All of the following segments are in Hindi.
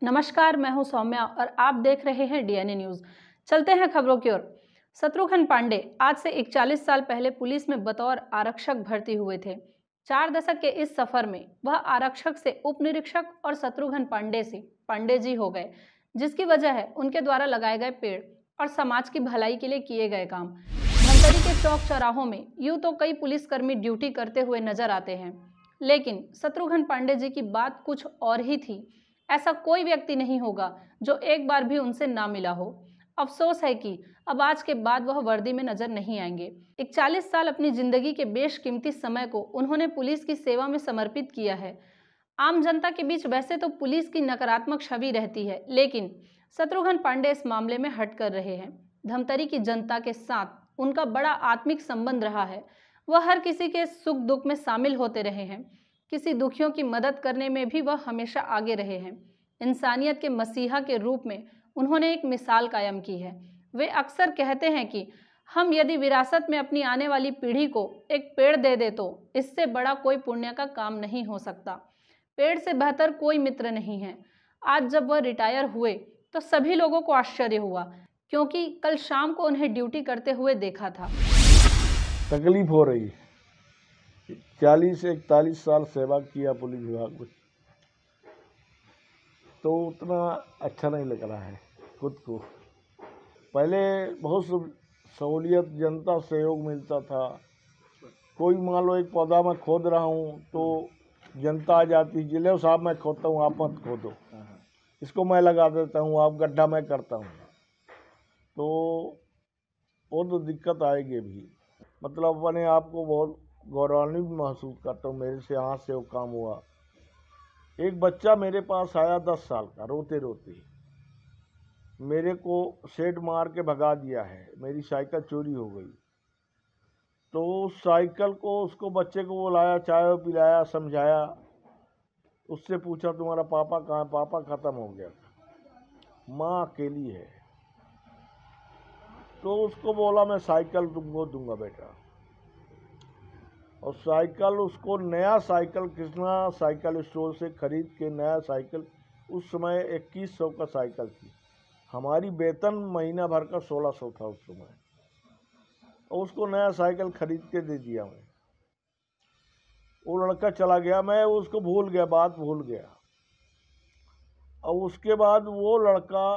नमस्कार, मैं हूं सौम्या और आप देख रहे हैं डीएनए न्यूज। चलते हैं खबरों की ओर। शत्रुघ्न पांडे आज से 41 साल पहले पुलिस में बतौर आरक्षक भर्ती हुए थे। 4 दशक के इस सफर में वह आरक्षक से उप निरीक्षक और शत्रुघ्न पांडे से पांडे जी हो गए, जिसकी वजह है उनके द्वारा लगाए गए पेड़ और समाज की भलाई के लिए किए गए काम। धमतरी के चौक चौराहों में यूं तो कई पुलिसकर्मी ड्यूटी करते हुए नजर आते हैं, लेकिन शत्रुघ्न पांडे जी की बात कुछ और ही थी। ऐसा कोई व्यक्ति नहीं होगा जो एक बार भी उनसे ना मिला हो। अफसोस है कि अब आज के बाद वह वर्दी में नजर नहीं आएंगे। 41 साल अपनी जिंदगी के बेशकीमती समय को उन्होंने पुलिस की सेवा में समर्पित किया है। आम जनता के बीच वैसे तो पुलिस की नकारात्मक छवि रहती है, लेकिन शत्रुघ्न पांडे इस मामले में हट कर रहे हैं। धमतरी की जनता के साथ उनका बड़ा आत्मिक संबंध रहा है। वह हर किसी के सुख दुख में शामिल होते रहे हैं। किसी दुखियों की मदद करने में भी वह हमेशा आगे रहे हैं। इंसानियत के मसीहा के रूप में उन्होंने एक मिसाल कायम की है। वे अक्सर कहते हैं कि हम यदि विरासत में अपनी आने वाली पीढ़ी को एक पेड़ दे दे तो इससे बड़ा कोई पुण्य का काम नहीं हो सकता। पेड़ से बेहतर कोई मित्र नहीं है। आज जब वह रिटायर हुए तो सभी लोगों को आश्चर्य हुआ, क्योंकि कल शाम को उन्हें ड्यूटी करते हुए देखा था। तकलीफ हो रही है। 40 से 41 साल सेवा किया पुलिस विभाग में, तो उतना अच्छा नहीं लग रहा है खुद को। पहले बहुत सहूलियत, जनता सहयोग मिलता था। कोई मान लो एक पौधा मैं खोद रहा हूँ तो जनता आ जाती, जिले साहब मैं खोदता हूँ, आप मत खोदो, इसको मैं लगा देता हूँ, आप गड्ढा मैं करता हूँ। तो वो तो दिक्कत आएगी भी। मतलब अपने आप को बहुत गौरवान्वित महसूस करता हूँ, मेरे से हाथ से वो काम हुआ। एक बच्चा मेरे पास आया 10 साल का, रोते रोते मेरे को सेट मार के भगा दिया है, मेरी साइकिल चोरी हो गई। तो उस साइकिल को, उसको बच्चे को बुलाया, चाय पिलाया, समझाया, उससे पूछा तुम्हारा पापा कहाँ है? पापा खत्म हो गया, माँ अकेली है। तो उसको बोला मैं साइकिल तुमको दूंगा बेटा। और साइकिल, उसको नया साइकिल कृष्णा साइकिल स्टोर से खरीद के नया साइकिल, उस समय 2100 का साइकिल थी। हमारी वेतन महीना भर का 1600 था उस समय। और उसको नया साइकिल खरीद के दे दिया मैं। वो लड़का चला गया, मैं उसको भूल गया, बात भूल गया। और उसके बाद वो लड़का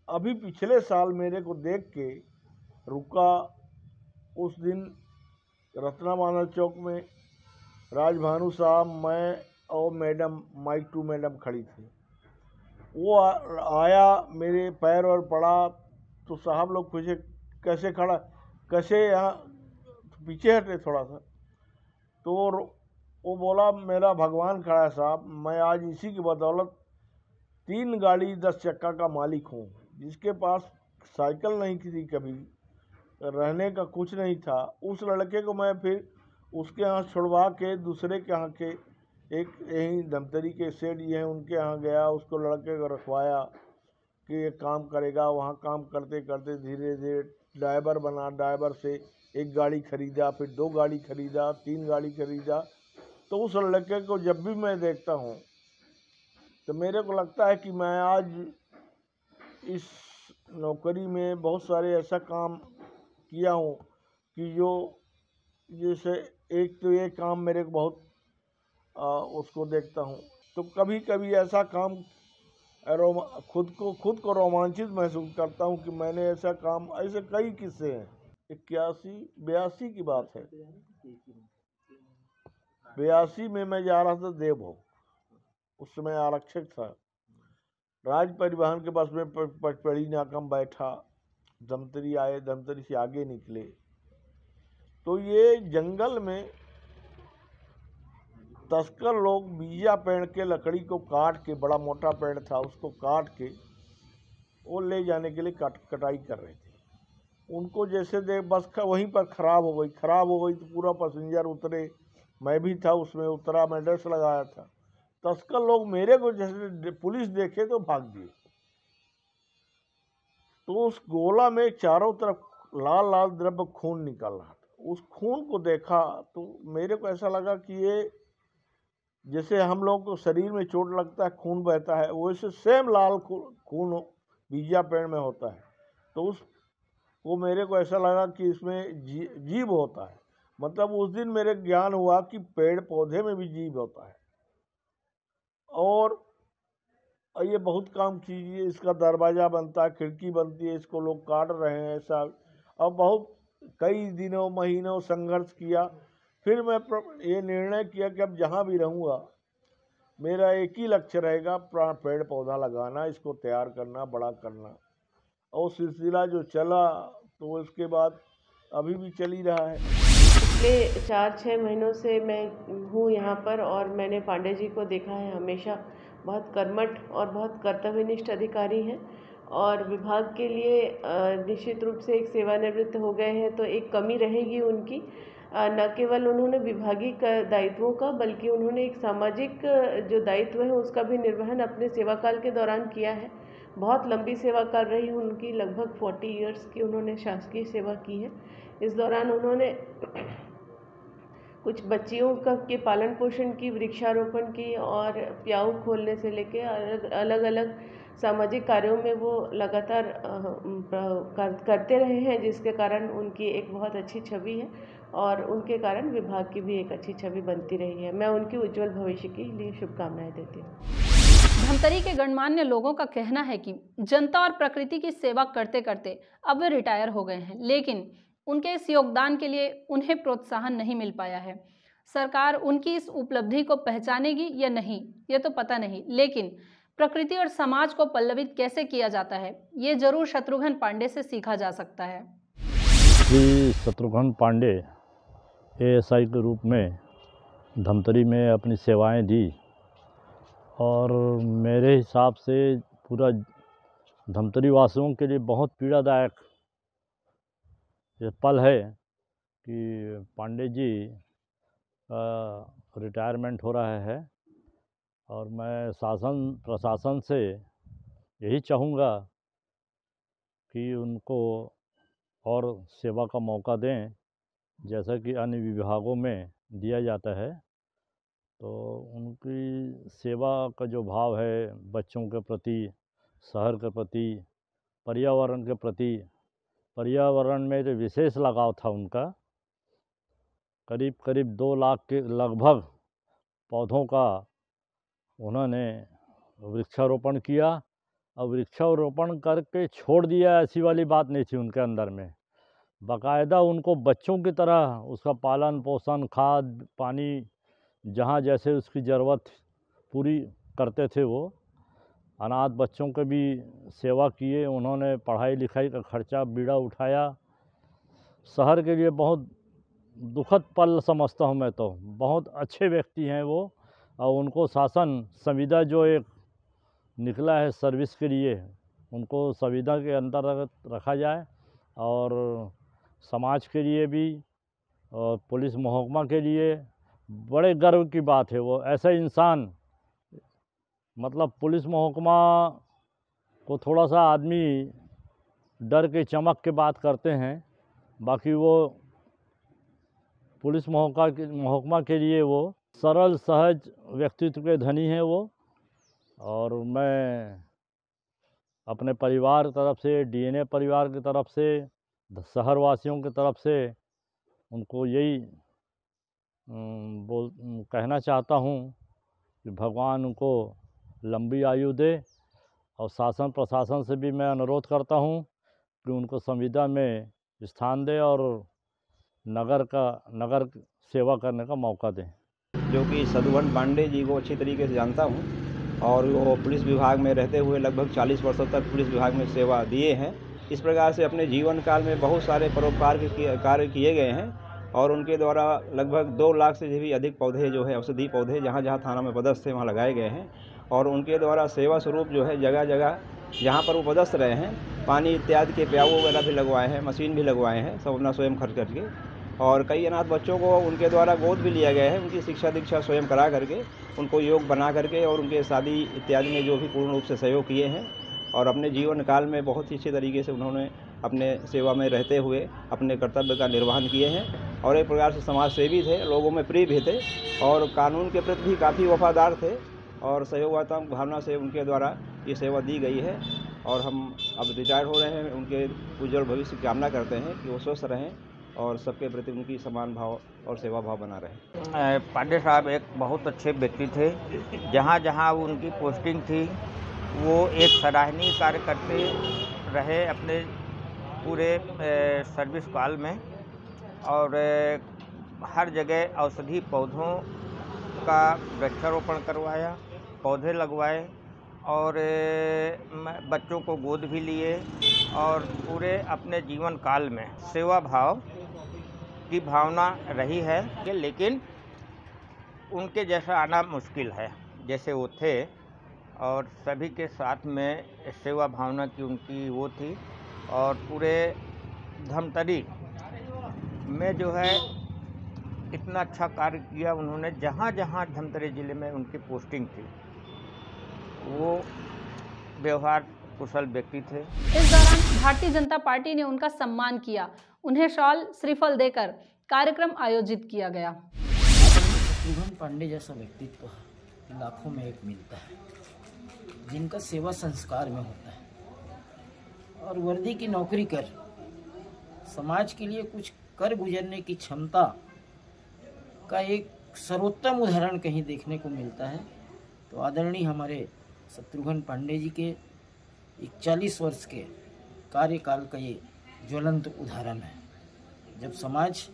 अभी पिछले साल मेरे को देख के रुका। उस दिन रत्ना मानल चौक में राजभानु साहब, मैं और मैडम, माइक टू मैडम खड़ी थी। वो आया, मेरे पैर और पड़ा। तो साहब लोग पूछे कैसे खड़ा, कैसे यहाँ पीछे हटे थोड़ा सा। तो वो बोला मेरा भगवान खड़ा है साहब, मैं आज इसी की बदौलत 3 गाड़ी 10 चक्का का मालिक हूँ। जिसके पास साइकिल नहीं थी, कभी रहने का कुछ नहीं था, उस लड़के को मैं फिर उसके यहाँ छुड़वा के दूसरे के यहाँ के एक यहीं धमतरी के सेठ जी हैं, उनके यहाँ गया। उसको लड़के को रखवाया कि ये काम करेगा। वहाँ काम करते करते धीरे धीरे ड्राइवर बना। ड्राइवर से 1 गाड़ी खरीदा, फिर 2 गाड़ी खरीदा, 3 गाड़ी खरीदा। तो उस लड़के को जब भी मैं देखता हूँ तो मेरे को लगता है कि मैं आज इस नौकरी में बहुत सारे ऐसा काम किया हूँ कि जो, जैसे एक तो ये काम मेरे को बहुत उसको देखता हूँ तो कभी कभी ऐसा काम खुद को रोमांचित महसूस करता हूँ कि मैंने ऐसा काम, ऐसे कई किस्से हैं। 82 की बात है। 82 में मैं जा रहा था देवभोग, उस समय आरक्षक था। राज परिवहन के बस में पचपड़ी नाकम बैठा, धमतरी आए, धमतरी से आगे निकले तो ये जंगल में तस्कर लोग बीजा पेड़ के लकड़ी को काट के, बड़ा मोटा पेड़ था, उसको काट के वो ले जाने के लिए कटाई कर रहे थे। उनको जैसे देख बस वहीं पर खराब हो गई तो पूरा पैसेंजर उतरे, मैं भी था उसमें, उतरा, मैं ड्रेस लगाया था। तस्कर लोग मेरे को जैसे पुलिस देखे तो भाग दिए। तो उस गोला में चारों तरफ लाल लाल द्रव्य खून निकल रहा था। उस खून को देखा तो मेरे को ऐसा लगा कि ये जैसे हम लोग को शरीर में चोट लगता है, खून बहता है, वैसे सेम लाल खून बीजा पेड़ में होता है। तो उसको मेरे को ऐसा लगा कि इसमें जीव होता है। मतलब उस दिन मेरे ज्ञान हुआ कि पेड़ पौधे में भी जीव होता है और ये बहुत काम कीजिए। इसका दरवाज़ा बनता है, खिड़की बनती है, इसको लोग काट रहे हैं ऐसा। अब बहुत कई दिनों महीनों संघर्ष किया, फिर मैं ये निर्णय किया कि अब जहाँ भी रहूँगा मेरा एक ही लक्ष्य रहेगा, पेड़ पौधा लगाना, इसको तैयार करना, बड़ा करना। और सिलसिला जो चला तो उसके बाद अभी भी चल ही रहा है। पिछले 4-6 महीनों से मैं हूँ यहाँ पर और मैंने पांडे जी को देखा है। हमेशा बहुत कर्मठ और बहुत कर्तव्यनिष्ठ अधिकारी हैं और विभाग के लिए निश्चित रूप से एक सेवानिवृत्त हो गए हैं तो एक कमी रहेगी उनकी। न केवल उन्होंने विभागीय दायित्वों का बल्कि उन्होंने एक सामाजिक जो दायित्व है उसका भी निर्वहन अपने सेवाकाल के दौरान किया है। बहुत लंबी सेवा कर रही उनकी, लगभग 40 इयर्स की उन्होंने शासकीय सेवा की है। इस दौरान उन्होंने कुछ बच्चियों के पालन पोषण की, वृक्षारोपण की और प्याऊ खोलने से लेके अलग अलग सामाजिक कार्यों में वो लगातार करते रहे हैं, जिसके कारण उनकी एक बहुत अच्छी छवि है और उनके कारण विभाग की भी एक अच्छी छवि बनती रही है। मैं उनकी उज्जवल भविष्य के लिए शुभकामनाएं देती हूँ। धमतरी के गणमान्य लोगों का कहना है कि जनता और प्रकृति की सेवा करते करते अब वे रिटायर हो गए हैं, लेकिन उनके इस योगदान के लिए उन्हें प्रोत्साहन नहीं मिल पाया है। सरकार उनकी इस उपलब्धि को पहचानेगी या नहीं ये तो पता नहीं, लेकिन प्रकृति और समाज को पल्लवित कैसे किया जाता है ये जरूर शत्रुघ्न पांडे से सीखा जा सकता है। श्री शत्रुघ्न पांडे एएसआई के रूप में धमतरी में अपनी सेवाएं दी और मेरे हिसाब से पूरा धमतरी वासियों के लिए बहुत पीड़ादायक ये पल है कि पांडे जी रिटायरमेंट हो रहा है और मैं प्रशासन से यही चाहूँगा कि उनको और सेवा का मौका दें, जैसा कि अन्य विभागों में दिया जाता है। तो उनकी सेवा का जो भाव है बच्चों के प्रति, शहर के प्रति, पर्यावरण के प्रति, पर्यावरण में जो विशेष लगाव था उनका, करीब करीब 2 लाख के लगभग पौधों का उन्होंने वृक्षारोपण किया और वृक्षारोपण करके छोड़ दिया ऐसी वाली बात नहीं थी उनके अंदर में। बाकायदा उनको बच्चों की तरह उसका पालन पोषण, खाद पानी जहाँ जैसे उसकी ज़रूरत पूरी करते थे। वो अनाथ बच्चों के भी सेवा किए उन्होंने, पढ़ाई लिखाई का खर्चा बीड़ा उठाया। शहर के लिए बहुत दुखद पल समझता हूँ मैं तो। बहुत अच्छे व्यक्ति हैं वो और उनको शासन संविदा जो एक निकला है सर्विस के लिए, उनको संविदा के अंतर्गत रखा जाए और समाज के लिए भी और पुलिस महकमा के लिए बड़े गर्व की बात है। वो ऐसा इंसान, मतलब पुलिस महकमा को थोड़ा सा आदमी डर के चमक के बात करते हैं, बाकी वो पुलिस महकमा के लिए वो सरल सहज व्यक्तित्व के धनी हैं वो। और मैं अपने परिवार की तरफ से, डीएनए परिवार की तरफ से, शहरवासियों की तरफ से उनको यही कहना चाहता हूँ कि भगवान उनको लंबी आयु दे और शासन प्रशासन से भी मैं अनुरोध करता हूँ कि उनको संविदा में स्थान दे और नगर सेवा करने का मौका दें। जो कि शत्रुघ्न पांडे जी को अच्छी तरीके से जानता हूँ और वो पुलिस विभाग में रहते हुए लगभग 40 वर्षों तक पुलिस विभाग में सेवा दिए हैं। इस प्रकार से अपने जीवन काल में बहुत सारे परोपकार के कार्य किए गए हैं और उनके द्वारा लगभग 2 लाख से भी अधिक पौधे जो है औषधि पौधे जहाँ जहाँ थाना में पदस्थ थे वहाँ लगाए गए हैं। और उनके द्वारा सेवा स्वरूप जो है जगह जगह जहाँ पर वो पदस्थ रहे हैं पानी इत्यादि के प्याऊ वगैरह भी लगवाए हैं, मशीन भी लगवाए हैं, सब अपना स्वयं खर्च करके। और कई अनाथ बच्चों को उनके द्वारा गोद भी लिया गया है, उनकी शिक्षा दीक्षा स्वयं करा करके, उनको योग बना करके और उनके शादी इत्यादि में जो भी पूर्ण रूप से सहयोग किए हैं। और अपने जीवन काल में बहुत ही अच्छे तरीके से उन्होंने अपने सेवा में रहते हुए अपने कर्तव्य का निर्वहन किए हैं। और एक प्रकार से समाज सेवी थे, लोगों में प्रिय भी थे और कानून के प्रति भी काफ़ी वफादार थे और सहयोगात्मक भावना से उनके द्वारा ये सेवा दी गई है। और हम अब रिटायर हो रहे हैं, उनके उज्जवल भविष्य की कामना करते हैं कि वो स्वस्थ रहें और सबके प्रति उनकी समान भाव और सेवा भाव बना रहे। पांडे साहब एक बहुत अच्छे व्यक्ति थे। जहाँ जहाँ उनकी पोस्टिंग थी वो एक सराहनीय कार्य करते रहे अपने पूरे सर्विस काल में और हर जगह औषधि पौधों का वृक्षारोपण करवाया, पौधे लगवाए और बच्चों को गोद भी लिए और पूरे अपने जीवन काल में सेवा भाव की भावना रही है। लेकिन उनके जैसा आना मुश्किल है जैसे वो थे और सभी के साथ में सेवा भावना की उनकी वो थी और पूरे धमतरी में जो है इतना अच्छा कार्य किया उन्होंने। जहाँ जहाँ धमतरी ज़िले में उनकी पोस्टिंग थी वो व्यवहार कुशल व्यक्ति थे। इस दौरान भारतीय जनता पार्टी ने उनका सम्मान किया, उन्हें शॉल श्रीफल देकर कार्यक्रम आयोजित किया गया। शत्रुघ्न पांडे जैसा व्यक्तित्व लाखों में एक मिलता है, जिनका सेवा संस्कार में होता है और वर्दी की नौकरी कर समाज के लिए कुछ कर गुजरने की क्षमता का एक सर्वोत्तम उदाहरण कहीं देखने को मिलता है तो आदरणीय हमारे शत्रुघ्न पांडे जी के 41 वर्ष के कार्यकाल का ये ज्वलंत उदाहरण है। जब समाज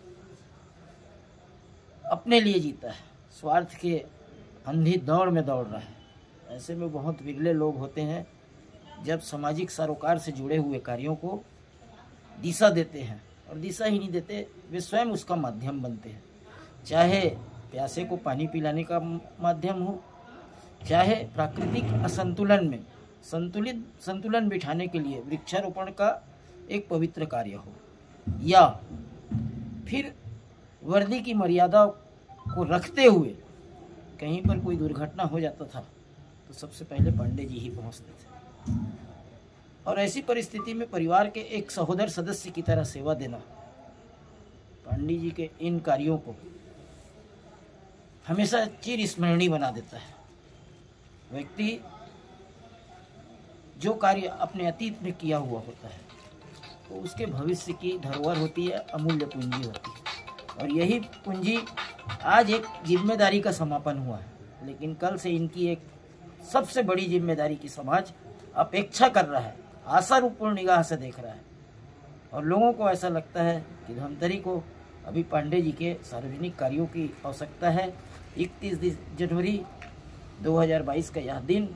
अपने लिए जीता है, स्वार्थ के अंधी दौड़ में दौड़ रहा है, ऐसे में बहुत विरले लोग होते हैं जब सामाजिक सरोकार से जुड़े हुए कार्यों को दिशा देते हैं और दिशा ही नहीं देते, वे स्वयं उसका माध्यम बनते हैं। चाहे प्यासे को पानी पिलाने का माध्यम हो, चाहे प्राकृतिक असंतुलन में संतुलन बिठाने के लिए वृक्षारोपण का एक पवित्र कार्य हो, या फिर वर्दी की मर्यादा को रखते हुए कहीं पर कोई दुर्घटना हो जाता था तो सबसे पहले पांडे जी ही पहुंचते थे और ऐसी परिस्थिति में परिवार के एक सहोदर सदस्य की तरह सेवा देना पांडे जी के इन कार्यों को हमेशा चिर स्मरणीय बना देता है। व्यक्ति जो कार्य अपने अतीत में किया हुआ होता है तो उसके भविष्य की धरोहर होती है, अमूल्य पूंजी होती है और यही पूंजी आज एक जिम्मेदारी का समापन हुआ है, लेकिन कल से इनकी एक सबसे बड़ी जिम्मेदारी की समाज अपेक्षा कर रहा है, आशा रूपपूर्ण निगाह से देख रहा है और लोगों को ऐसा लगता है कि धमतरी को अभी पांडे जी के सार्वजनिक कार्यों की आवश्यकता है। 31 जनवरी 2022 का यह दिन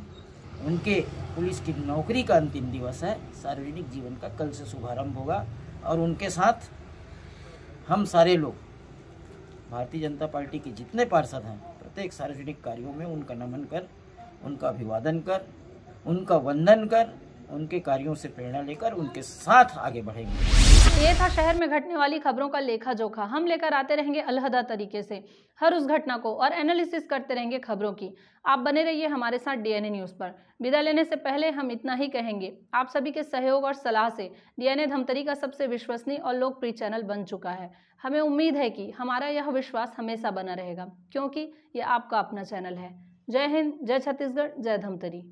उनके पुलिस की नौकरी का अंतिम दिवस है। सार्वजनिक जीवन का कल से शुभारंभ होगा और उनके साथ हम सारे लोग भारतीय जनता पार्टी के जितने पार्षद हैं प्रत्येक सार्वजनिक कार्यों में उनका नमन कर, उनका अभिवादन कर, उनका वंदन कर, उनके कार्यों से प्रेरणा लेकर उनके साथ आगे बढ़ेंगे। ये था शहर में घटने वाली खबरों का लेखा जोखा। हम लेकर आते रहेंगे अलहदा तरीके से हर उस घटना को और एनालिसिस करते रहेंगे खबरों की। आप बने रहिए हमारे साथ डीएनए न्यूज़ पर। विदा लेने से पहले हम इतना ही कहेंगे, आप सभी के सहयोग और सलाह से डीएनए धमतरी का सबसे विश्वसनीय और लोकप्रिय चैनल बन चुका है। हमें उम्मीद है कि हमारा यह विश्वास हमेशा बना रहेगा, क्योंकि ये आपका अपना चैनल है। जय हिंद, जय छत्तीसगढ़, जय धमतरी।